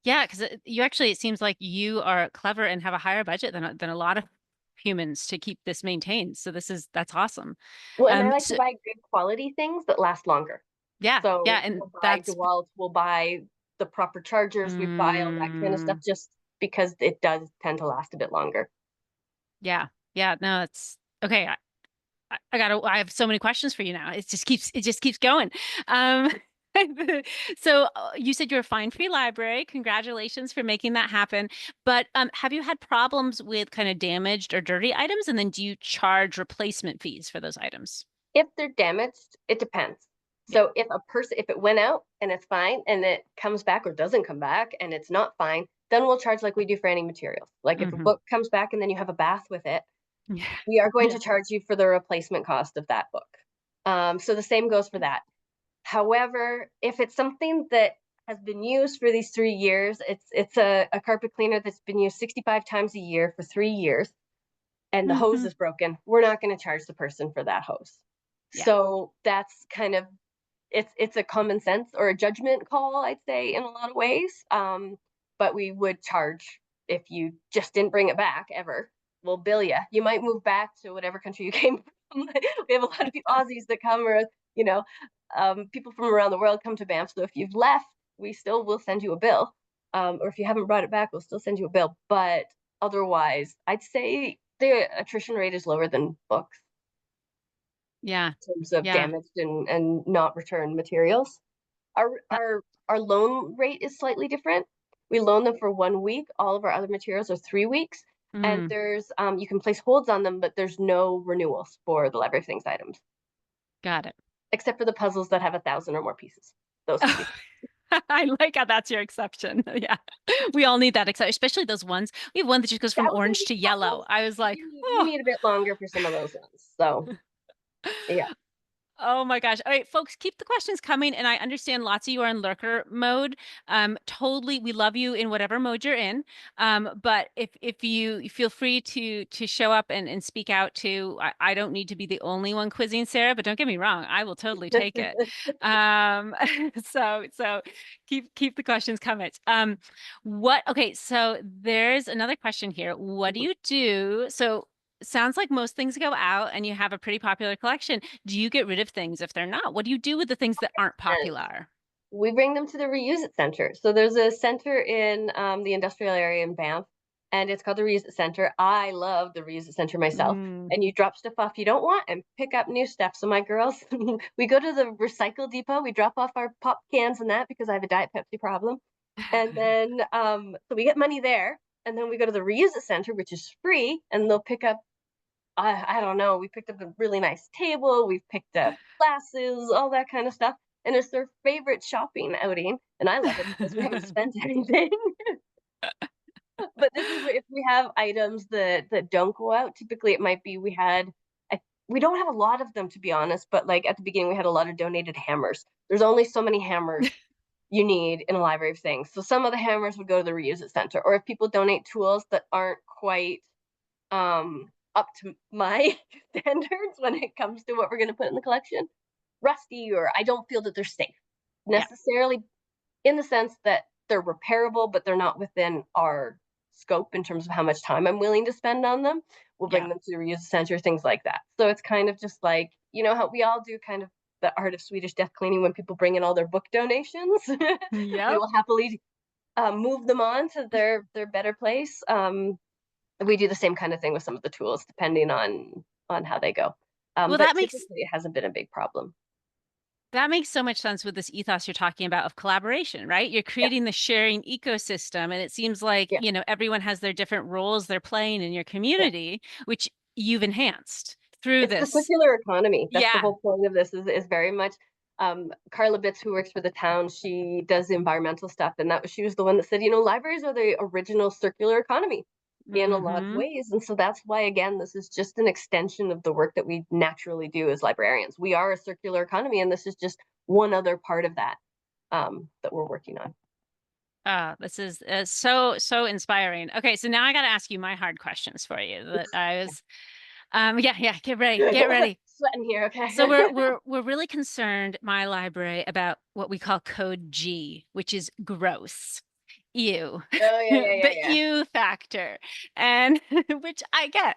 Yeah, because you actually, it seems like you are clever and have a higher budget than a lot of humans to keep this maintained. So that's awesome. Well, and I like to buy good quality things that last longer. Yeah, So and we'll buy DeWalt, we'll buy the proper chargers, we buy all that kind of stuff just because it does tend to last a bit longer. Yeah, no, it's okay. I have so many questions for you now. It just keeps going. So you said you're a fine free library. Congratulations for making that happen. But have you had problems with kind of damaged or dirty items? And then do you charge replacement fees for those items? If they're damaged, it depends. So if it went out and it's fine and it comes back or doesn't come back and it's not fine, then we'll charge like we do for any materials. Like if a Mm-hmm. book comes back and then you have a bath with it, Yeah. we are going Yeah. to charge you for the replacement cost of that book. So the same goes for that. However, if it's something that has been used for these 3 years, it's a carpet cleaner that's been used 65 times a year for 3 years, and the hose Mm-hmm. is broken, we're not going to charge the person for that hose. Yeah. So that's kind of it's a common sense or a judgment call, I'd say, in a lot of ways. But we would charge if you just didn't bring it back ever. We'll bill you. You might move back to whatever country you came from. We have a lot of Aussies that come, or you know, people from around the world come to Banff. So if you've left, we still will send you a bill. Or if you haven't brought it back, we'll still send you a bill. But otherwise, I'd say the attrition rate is lower than books Yeah. in terms of Yeah. damaged and not returned materials. Our That- our our loan rate is slightly different. We loan them for 1 week. All of our other materials are 3 weeks. And mm, there's you can place holds on them, but there's no renewals for the library of things items, got it. except for the puzzles that have 1,000 or more pieces. Those can be. I like how that's your exception. Yeah. We all need that exception, especially those ones. We have one that just goes from orange 1,000 to puzzles. yellow. I was like, You oh. need a bit longer for some of those ones. So yeah. Oh my gosh. All right, folks, keep the questions coming. And I understand lots of you are in lurker mode. Totally, we love you in whatever mode you're in. But if you feel free to show up and speak out too. I don't need to be the only one quizzing Sarah, but don't get me wrong, I will totally take it. Um, so keep the questions coming. Okay, so there's another question here. What do you do? So sounds like most things go out and you have a pretty popular collection. Do you get rid of things if they're not? What do you do with the things that aren't And popular? we bring them to the Reuse It Center. So there's a center in the industrial area in Banff, and it's called the Reuse It Center. I love the Reuse It Center myself. Mm. And you drop stuff off you don't want and pick up new stuff. So my girls, we go to the recycle depot. We drop off our pop cans and that because I have a Diet Pepsi problem. And then so we get money there. And then we go to the Reuse It Center, which is free, and they'll pick up I don't know. We picked up a really nice table. We've picked up glasses, all that kind of stuff. And it's their favorite shopping outing. And I love it because we haven't spent anything. But this is if we have items that don't go out. Typically, it might be we don't have a lot of them to be honest. But like at the beginning, we had a lot of donated hammers. There's only so many hammers you need in a library of things. So some of the hammers would go to the Reuse It Center. Or if people donate tools that aren't quite up to my standards when it comes to what we're going to put in the collection, rusty, or I don't feel that they're safe Yeah. necessarily in the sense that they're repairable, but they're not within our scope in terms of how much time I'm willing to spend on them. We'll bring Yeah. them to the reuse center, things like that. So it's kind of just like, how we all do kind of the art of Swedish death cleaning when people bring in all their book donations. We Yep. will happily move them on to their better place. We do the same kind of thing with some of the tools, depending on how they go. Well, But typically, it hasn't been a big problem. that makes so much sense with this ethos you're talking about of collaboration, right? You're Yeah, creating the sharing ecosystem, and it seems like, yeah, everyone has their different roles they're playing in your yeah. community, which you've enhanced through It's the this. circular economy. That's the Yeah. whole point of this. Is very much. Carla Bitz, who works for the town, she does the environmental stuff, and she was the one that said, libraries are the original circular economy in a lot of Hmm. ways, and so that's why again, this is just an extension of the work that we naturally do as librarians. We are a circular economy, and this is just one other part of that that we're working on. This is so inspiring. Okay, so now I got to ask you my hard questions for you that I was yeah, get ready. Get ready. Sweating here, okay. So we're really concerned, my library, about what we call code G, which is gross. Ew. Oh yeah, yeah, yeah, The yeah. ew factor. And which I get,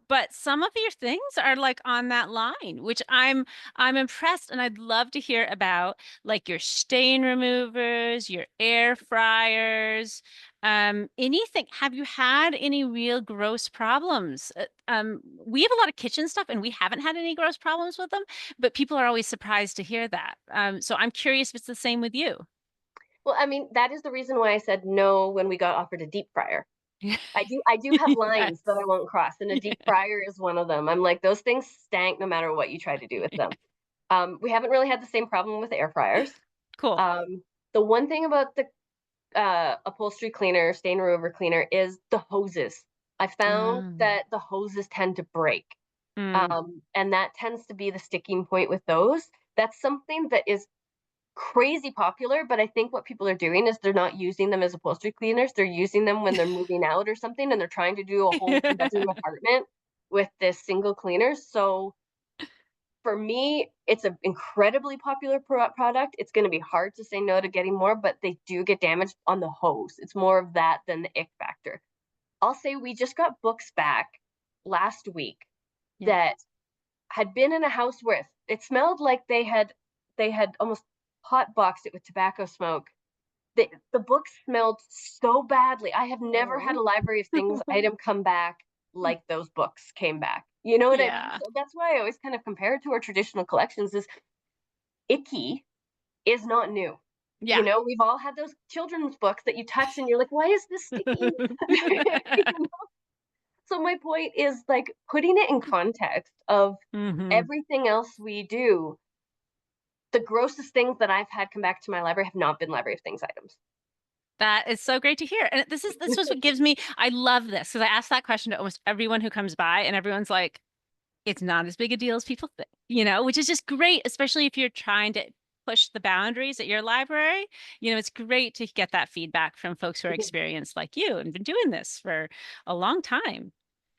but some of your things are like on that line, which I'm impressed, and I'd love to hear about, like your stain removers, your air fryers, anything. Have you had any real gross problems? We have a lot of kitchen stuff and we haven't had any gross problems with them, but people are always surprised to hear that. So I'm curious if it's the same with you. Well, I mean, that is the reason why I said no when we got offered a deep fryer. I do have Yes. lines that I won't cross, and a deep fryer is one of them. I'm like, those things stank no matter what you try to do with them. We haven't really had the same problem with air fryers. Cool. Um, the one thing about the upholstery cleaner, stain remover cleaner is the hoses. I found Um, that the hoses tend to break. mm. And that tends to be the sticking point with those. That's something that is crazy popular, but I think what people are doing is they're not using them as upholstery cleaners. They're using them when they're moving out or something, and they're trying to do a whole two-bedroom apartment with this single cleaner. So for me, it's an incredibly popular product. It's going to be hard to say no to getting more, but they do get damaged on the hose. It's more of that than the ick factor. I'll say we just got books back last week Yeah. that had been in a house where it smelled like they had almost hot boxed it with tobacco smoke. The book smelled so badly. I have never had Oh. a library of things item come back like those books came back. You know what I mean? Yeah. So that's why I always kind of compare it to our traditional collections is icky is not new. Yeah. We've all had those children's books that you touch and you're like, why is this sticky? So my point is like putting it in context of hmm everything else we do. The grossest things that I've had come back to my library have not been library of things items. That is so great to hear. And this was what gives me, I love this because I ask that question to almost everyone who comes by, and everyone's like, it's not as big a deal as people think, which is just great, especially if you're trying to push the boundaries at your library. It's great to get that feedback from folks who are experienced like you and been doing this for a long time.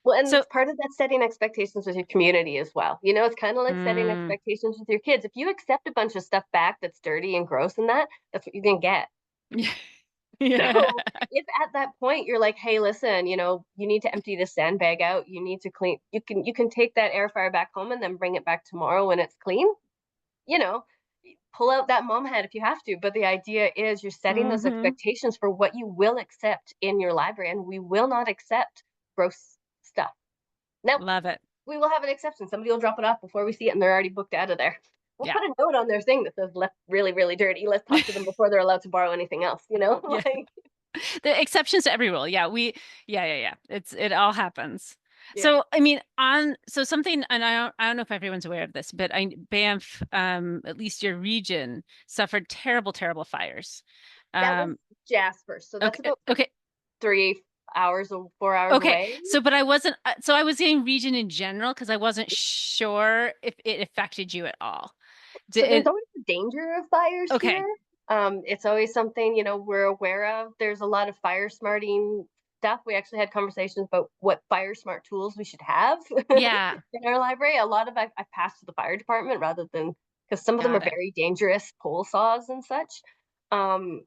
Well, and So, it's part of that setting expectations with your community as well. It's kind of like setting mm, expectations with your kids. If you accept a bunch of stuff back that's dirty and gross and that's what you're gonna get. yeah, So if at that point you're like, hey, listen, you need to empty this sandbag out, you need to clean, you can take that air fryer back home and then bring it back tomorrow when it's clean, you know, pull out that mom head if you have to. But the idea is you're setting those hmm expectations for what you will accept in your library, and we will not accept gross stuff. Now, love it. we will have an exception. Somebody will drop it off before we see it and they're already booked out of there. We'll Yeah. put a note on their thing that says left really, really dirty. Let's talk to them before they're allowed to borrow anything else, Yeah. like The exceptions to every rule. Yeah. It all happens. yeah. So, I mean, so something, and I don't know if everyone's aware of this, but Banff, at least your region, suffered terrible, terrible fires. That was Um, Jasper. So that's okay, about okay, 3 hours or 4 hours okay. away. So, but I wasn't, so I was saying region in general because I wasn't sure if it affected you at all. So there's Did, always the danger of fires okay, here. It's always something, we're aware of. There's a lot of fire smarting stuff. We actually had conversations about what fire smart tools we should have yeah, in our library. A lot of I've passed to the fire department rather than because some of them are got it. very dangerous pole saws and such. Um,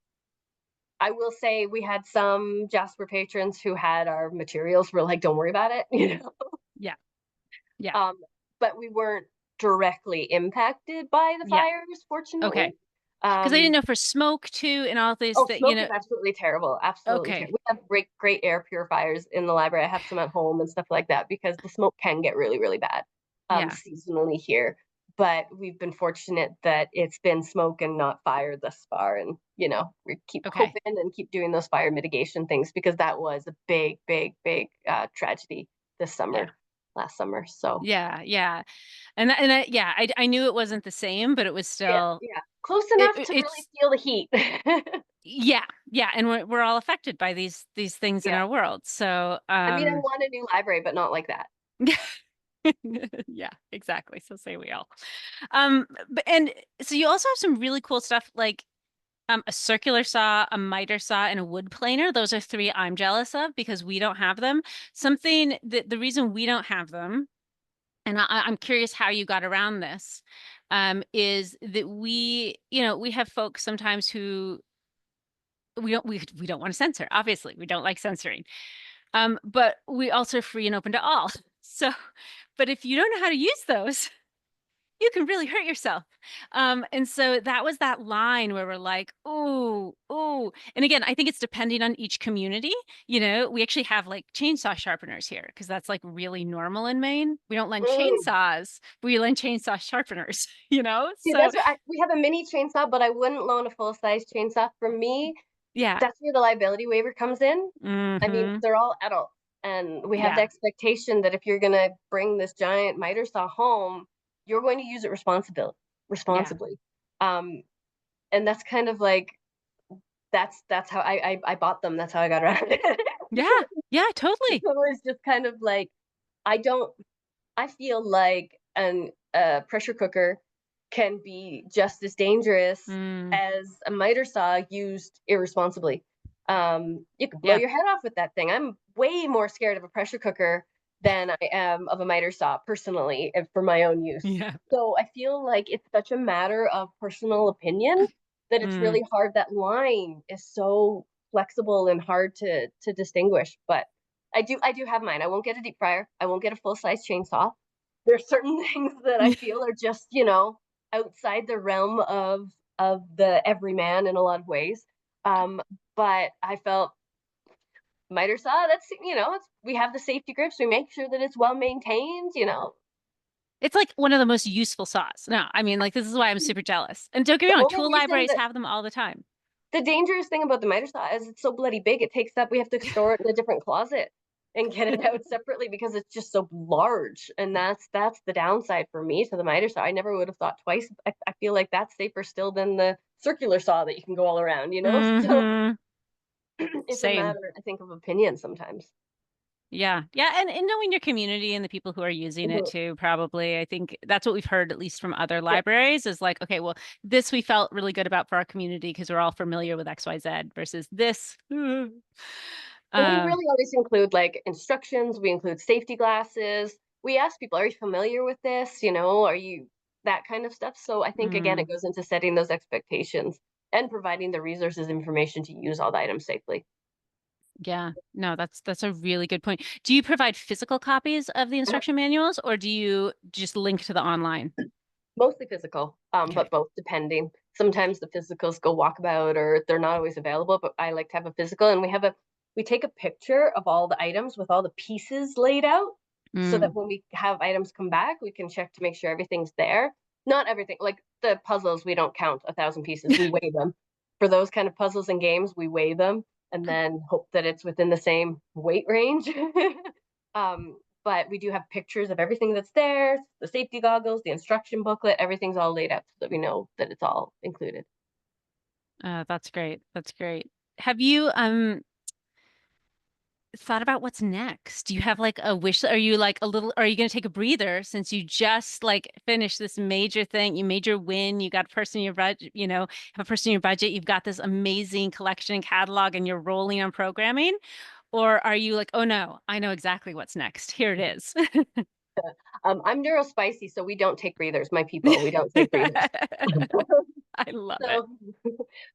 I will say we had some Jasper patrons who had our materials. We're like, don't worry about it, Yeah, yeah, Um, but we weren't directly impacted by the yeah. fires, fortunately. Okay. Because I didn't Um, know for smoke too and all this oh, that, smoke is absolutely terrible. Absolutely okay. terrible. We have great, great air purifiers in the library. I have some at home and stuff like that because the smoke can get really, really bad Yeah. seasonally here. But we've been fortunate that it's been smoke and not fire thus far. And, we keep Okay. hoping and keep doing those fire mitigation things because that was a big, big, big tragedy this Yeah. summer, last summer. So Yeah. Yeah. Yeah, I knew it wasn't the same, but it was yeah, still, yeah. Close enough to really it's, feel the heat. yeah. Yeah. And we're all affected by these things in Yeah. our world. So, I mean, I want a new library, but not like that. yeah, exactly. So say we all. And so you also have some really cool stuff like a circular saw, a miter saw, and a wood planer. Those are three I'm jealous of because we don't have them. Something that the reason we don't have them, and I'm curious how you got around this, is that we have folks sometimes who we don't want to censor. Obviously, we don't like censoring. But we also are free and open to all. So, but if you don't know how to use those, you can really hurt yourself. And so that was that line where we're like, oh, oh. And again, I think it's depending on each community. We actually have like chainsaw sharpeners here because that's like really normal in Maine. We don't lend Mm. chainsaws, we lend chainsaw sharpeners, See, So that's what we have a mini chainsaw, but I wouldn't loan a full size chainsaw. For me, yeah. that's where the liability waiver comes in. I mean, hmm they're all adults, and we have the Yeah. expectation that if you're going to bring this giant miter saw home, you're going to use it Yeah. responsibly. Um, and that's kind of like that's how I bought them. That's how I got around it. Yeah. Yeah, totally. So it's just kind of like I don't I feel like an a pressure cooker can be just as dangerous Mm, as a miter saw used irresponsibly. You could blow yeah. your head off with that thing. I'm way more scared of a pressure cooker than I am of a miter saw personally, for my own use. Yeah. So I feel like it's such a matter of personal opinion that it's Mm. really hard. That line is so flexible and hard to distinguish. But I do have mine. I won't get a deep fryer. I won't get a full size chainsaw. There's certain things that I feel are just, outside the realm of the everyman in a lot of ways. Um, but I felt miter saw, we have the safety grips, we make sure that it's well maintained. It's like one of the most useful saws. No, I mean, like, this is why I'm super jealous. And don't get me The wrong, only tool reason libraries that have them all the time. the dangerous thing about the miter saw is it's so bloody big. It takes up, we have to store it in a different closet and get it out separately because it's just so large. And that's the downside for me to the miter saw. I never would have thought twice. I feel like that's safer still than the circular saw that you can go all around. So Hmm. it's a Same. matter, I think, of opinion sometimes. Yeah. Yeah. And knowing your community and the people who are using it Mhm. too, probably. I think that's what we've heard, at least from other Yeah. libraries, is like, okay, well, this we felt really good about for our community because we're all familiar with XYZ versus this. And we Um, really always include like instructions, we include safety glasses. We ask people, are you familiar with this? Are you that kind of stuff? So I think again, mm, it goes into setting those expectations and providing the resources, information to use all the items safely. yeah. No, that's a really good point. Do you provide physical copies of the instruction manuals or do you just link to the online? Mostly physical, Okay. but both depending. Sometimes the physicals go walkabout or they're not always available, but I like to have a physical, and we take a picture of all the items with all the pieces laid out so that Mm, when we have items come back, we can check to make sure everything's there. Not everything, like the puzzles, we don't count 1,000 pieces, we weigh them. For those kind of puzzles and games, we weigh them and then hope that it's within the same weight range. um, but we do have pictures of everything that's there, the safety goggles, the instruction booklet, everything's all laid out so that we know that it's all included. that's great. That's great. Have you thought about what's next? Do you have like a wish? Are you like a little, are you going to take a breather since you just like finished this major thing? You made your win, you got a person in your budget, have a person in your budget, you've got this amazing collection and catalog and you're rolling on programming? Or are you like, oh no, I know exactly what's next. Here it is. I'm neurospicy, so we don't take breathers. My people, we don't take breathers. I love it. So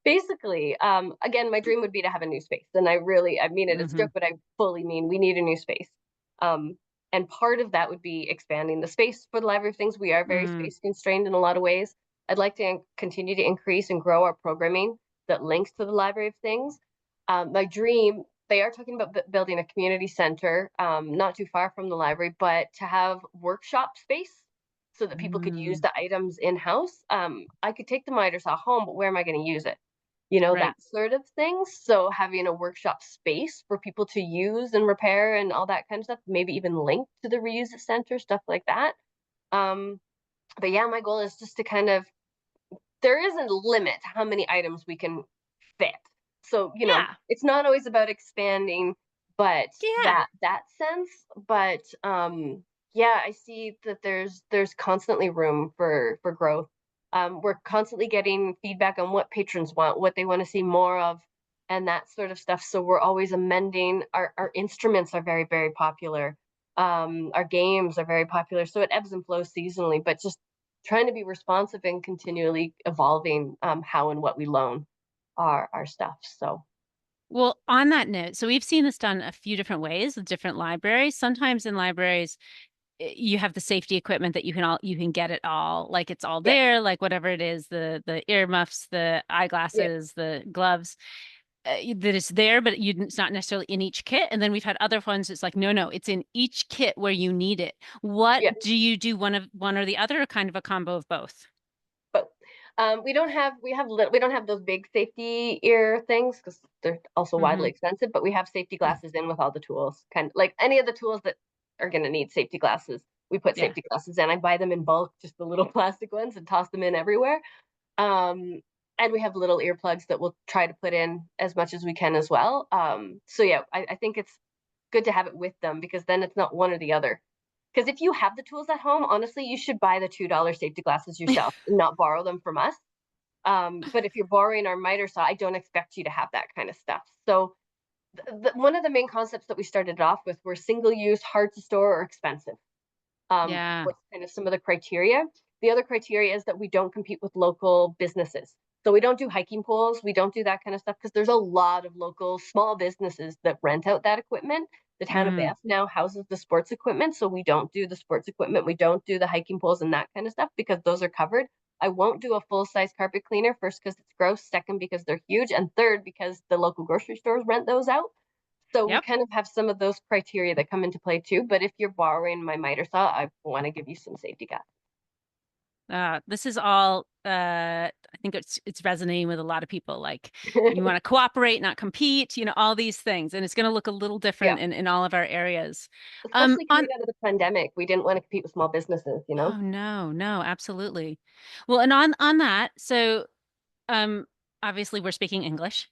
basically, again, my dream would be to have a new space. And I mean it as a Hmm. joke, but I fully mean we need a new space. Um, and part of that would be expanding the space for the Library of Things. We are very Mm, space constrained in a lot of ways. I'd like to continue to increase and grow our programming that links to the Library of Things. My dream, they are talking about building a community center, not too far from the library, but to have workshop space so that people could use mm, the items in house. I could take the miter saw home, but where am I going to use it? right. That sort of thing. So having a workshop space for people to use and repair and all that kind of stuff, maybe even linked to the reuse it center, stuff like that. Um, but yeah, my goal is just to kind of, there is a limit to how many items we can fit. So, Yeah. it's not always about expanding, but Yeah. that sense. But yeah, I see that there's constantly room for growth. We're constantly getting feedback on what patrons want, what they want to see more of, and that sort of stuff. So we're always amending. Our instruments are very, very popular. Our games are very popular. So it ebbs and flows seasonally, but just trying to be responsive and continually evolving how and what we loan our stuff. So Well, on that note, so we've seen this done a few different ways with different libraries. Sometimes in libraries, you have the safety equipment that you can get it all, like it's all yeah, there, like whatever it is, the earmuffs, the yeah, eyeglasses, the gloves, that it's there, but it's not necessarily in each kit. And then we've had other ones. It's like, no, no, it's in each kit where you need it. What yeah. do you do? One or the other, or kind of a combo of both? But we don't have those big safety ear things because they're also Hmm. widely expensive. But we have safety glasses in with all the tools, kind of like any of the tools that are going to need safety glasses. We put Yeah. safety glasses in. I buy them in bulk, just the little plastic ones, and toss them in everywhere. Um, And we have little earplugs that we'll try to put in as much as we can as well. So yeah, I think it's good to have it with them because then it's not one or the other. Because if you have the tools at home, honestly, you should buy the $2 safety glasses yourself and not borrow them from us. But if you're borrowing our miter saw, I don't expect you to have that kind of stuff. So one of the main concepts that we started off with were single use, hard to store, or expensive. Yeah. Was kind of some of the criteria. The other criteria is that we don't compete with local businesses. So we don't do hiking poles, we don't do that kind of stuff because there's a lot of local small businesses that rent out that equipment. The town of Mm. Banff now houses the sports equipment, so we don't do the sports equipment, we don't do the hiking poles and that kind of stuff because those are covered. I won't do a full-size carpet cleaner, first because it's gross, second because they're huge, and third because the local grocery stores rent those out. So we Yep. kind of have some of those criteria that come into play too. But if you're borrowing my miter saw, I want to give you some safety guides. This is all I think it's resonating with a lot of people. Like you want to cooperate, not compete, all these things. And it's going to look a little Yeah, different in all of our areas. especially coming On out of the pandemic, we didn't want to compete with small businesses, you know? Oh no, no, absolutely. Well, and on that, so um obviously we're speaking English,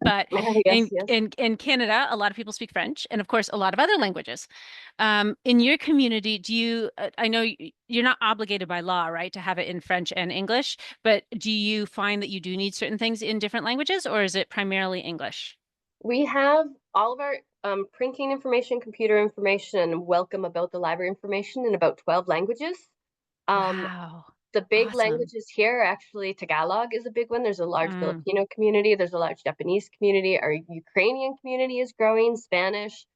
but Yes, yes. in Canada, a lot of people speak French and of course a lot of other languages. In your community, do you I know you're not obligated by law, right, to have it in French and English, but do you find that you do need certain things in different languages or is it primarily English? We have all of our printing information, computer information, welcome about the library information in about 12 languages. Um, Wow. the big Awesome. languages here, actually, Tagalog is a big one. There's a large Mm, Filipino community, there's a large Japanese community, our Ukrainian community is growing, Spanish.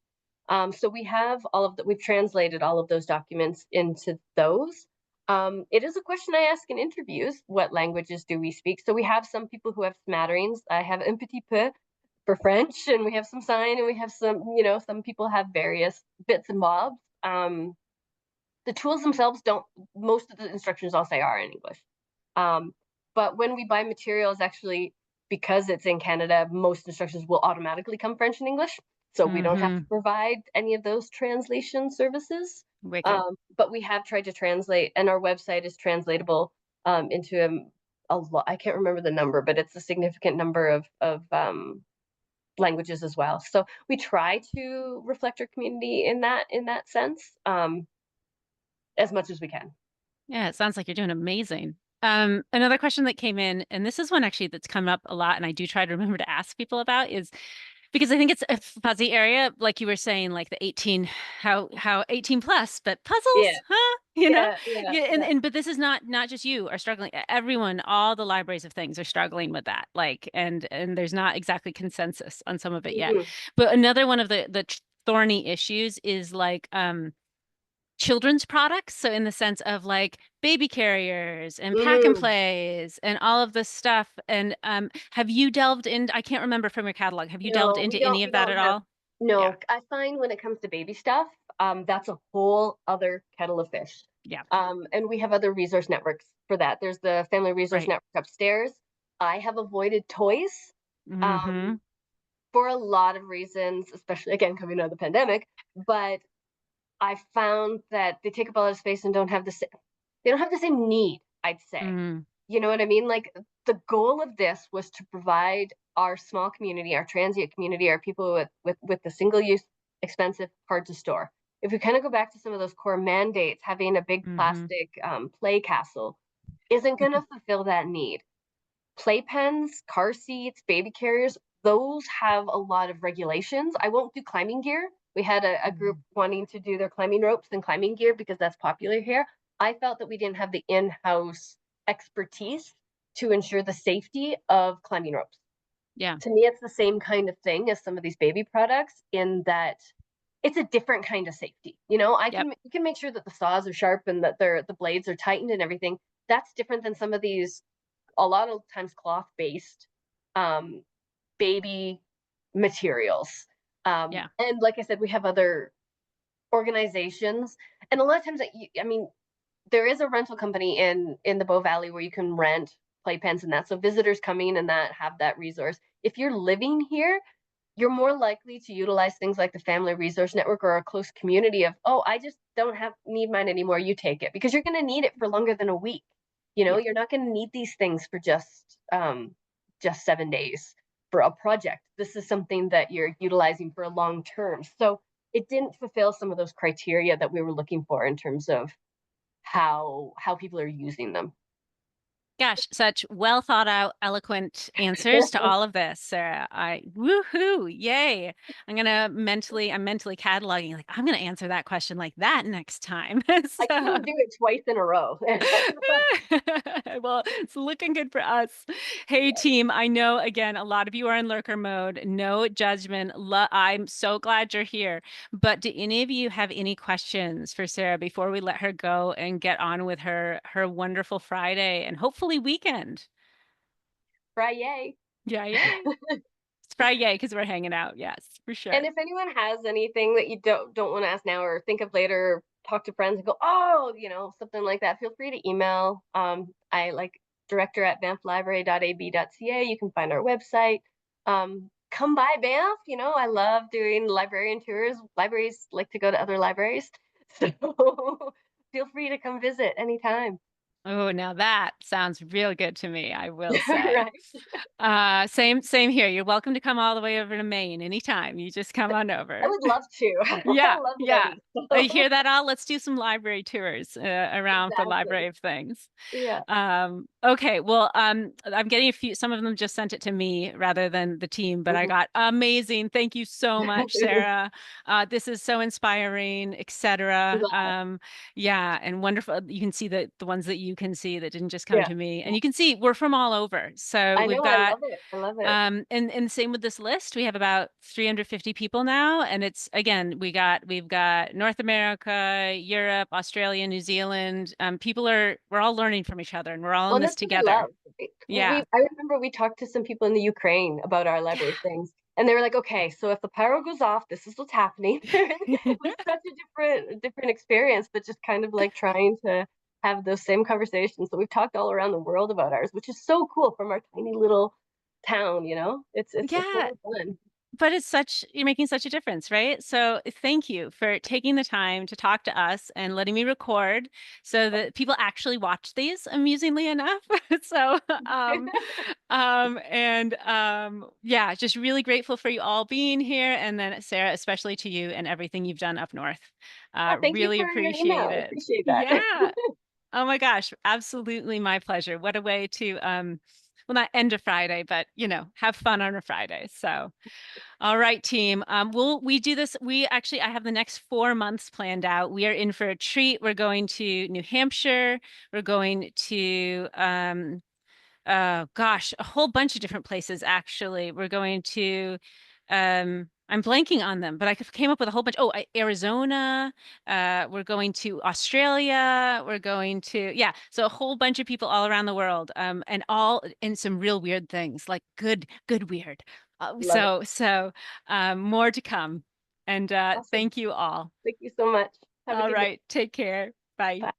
So we have all of that. We've translated all of those documents into those. It is a question I ask in interviews. What languages do we speak? So we have some people who have smatterings. I have un petit peu for French, and we have some sign, and we have some, some people have various bits and bobs. The tools themselves don't. Most of the instructions I'll say are in English. Um, but when we buy materials, actually, because it's in Canada, most instructions will automatically come French and English. So we don't have to mm-hmm. provide any of those translation services. Wicked. But we have tried to translate, and our website is translatable into a lot. I can't remember the number, but it's a significant number of languages as well. So we try to reflect our community in that sense as much as we can. Yeah, it sounds like you're doing amazing. Another question that came in, and this is one actually that's come up a lot, and I do try to remember to ask people about, is because I think it's a fuzzy area, like you were saying, like the 18, how 18 plus, but Yeah, puzzles, huh? yeah, yeah, Yeah, yeah. but this is not just you are struggling. Everyone, all the libraries of things are struggling with that. Like, and there's not exactly consensus on some of it yet. Mhm. But another one of the thorny issues is like children's products. So in the sense of like baby carriers and pack and Mm. plays and all of this stuff. And have you delved in? I can't remember from your catalog. Have you delved No, into any we of that don't at have. all? Yeah. No, I find when it comes to baby stuff, that's a whole other kettle of fish. Yeah. And we have other resource networks for that. There's the Family Resource Right. Network upstairs. I have avoided toys, Mm-hmm. um, for a lot of reasons, especially again coming out of the pandemic. But I found that they take up a lot of space and they don't have the same need, I'd say. Mm, You know what I mean? Like the goal of this was to provide our small community, our transient community, our people with the single use, expensive, hard to store. If we kind of go back to some of those core mandates, having a big mm-hmm. plastic play castle isn't going to fulfill that need. Playpens, car seats, baby carriers, those have a lot of regulations. I won't do climbing gear. We had a group wanting to do their climbing ropes and climbing gear because that's popular here. I felt that we didn't have the in-house expertise to ensure the safety of climbing ropes. Yeah. To me, it's the same kind of thing as some of these baby products in that it's a different kind of safety. I Yep. can you can make sure that the saws are sharp and that the blades are tightened and everything. That's different than some of these a lot of times cloth based um, baby materials. Yeah. And like I said, we have other organizations, and a lot of times, I mean, there is a rental company in the Bow Valley where you can rent playpens and that. So visitors coming and that have that resource. If you're living here, you're more likely to utilize things like the Family Resource Network or a close community of, oh, I just don't have need mine anymore. You take it because you're going to need it for longer than a week. You know, Yeah. you're not going to need these things for just 7 days for a project. This is something that you're utilizing for a long term. So it didn't fulfill some of those criteria that we were looking for in terms of how people are using them. Gosh, such well thought out, eloquent answers to all of this, Sarah. Woohoo, yay. I'm mentally cataloging, like, I'm gonna answer that question like that next time. I So, couldn't do it twice in a row. well, it's looking good for us. Hey, team, I know again, a lot of you are in lurker mode, no judgment. I'm so glad you're here. But do any of you have any questions for Sarah before we let her go and get on with her wonderful Friday and hopefully weekend? Friday. Yeah, yay. It's Friday because we're hanging out. Yes, for sure. And if anyone has anything that you don't want to ask now or think of later, or talk to friends and go, oh, something like that, feel free to email. I like director at banfflibrary.ab.ca. You can find our website. Come by Banff. I love doing librarian tours. Libraries like to go to other libraries. So feel free to come visit anytime. Oh, now that sounds real good to me, I will say. Right. Same here. You're welcome to come all the way over to Maine anytime. You just come on I over. would love to. I Yeah, love yeah. learning. I So hear that all. Let's do some library tours around for exactly. Library of Things. Yeah. Okay, well, I'm getting some of them just sent it to me rather than the team, but I Mhm. got amazing. Thank you so much, Sarah. This is so inspiring, I'm etc. glad. Yeah, and wonderful. You can see the ones that you can see that didn't just come Yeah. to me. And you can see we're from all over. So I we've know, I got love it. I love it. and same with this list. We have about 350 people now, and it's again we've got North America, Europe, Australia, New Zealand. We're all learning from each other, and we're all Well, in and this that's what I together. love. Yeah. I remember we talked to some people in the Ukraine about our library things, and they were like, "Okay, so if the pyro goes off, this is what's happening." It was such a different experience, but just kind of like trying to have those same conversations. So we've talked all around the world about ours, which is so cool from our tiny little town. It's Yeah, really fun. but you're making such a difference, right? So thank you for taking the time to talk to us and letting me record so that people actually watch these, amusingly enough. So, yeah, just really grateful for you all being here. And then Sarah, especially to you and everything you've done up north. Yeah, thank you Really for your email. appreciate I it. appreciate that. Yeah. Oh my gosh, absolutely my pleasure. What a way to well, not end a Friday, but have fun on a Friday. So all right, team. We do this. I have the next 4 months planned out. We are in for a treat. We're going to New Hampshire. We're going to gosh, a whole bunch of different places actually. We're going to I'm blanking on them, but came up with a whole bunch. Oh, Arizona. We're going to Australia. We're going to, yeah, so a whole bunch of people all around the world. And all in some real weird things, like good weird. Love it. More to come. And Awesome. thank you all. Thank you so much. Have a All good day. right, take care. Bye. Bye.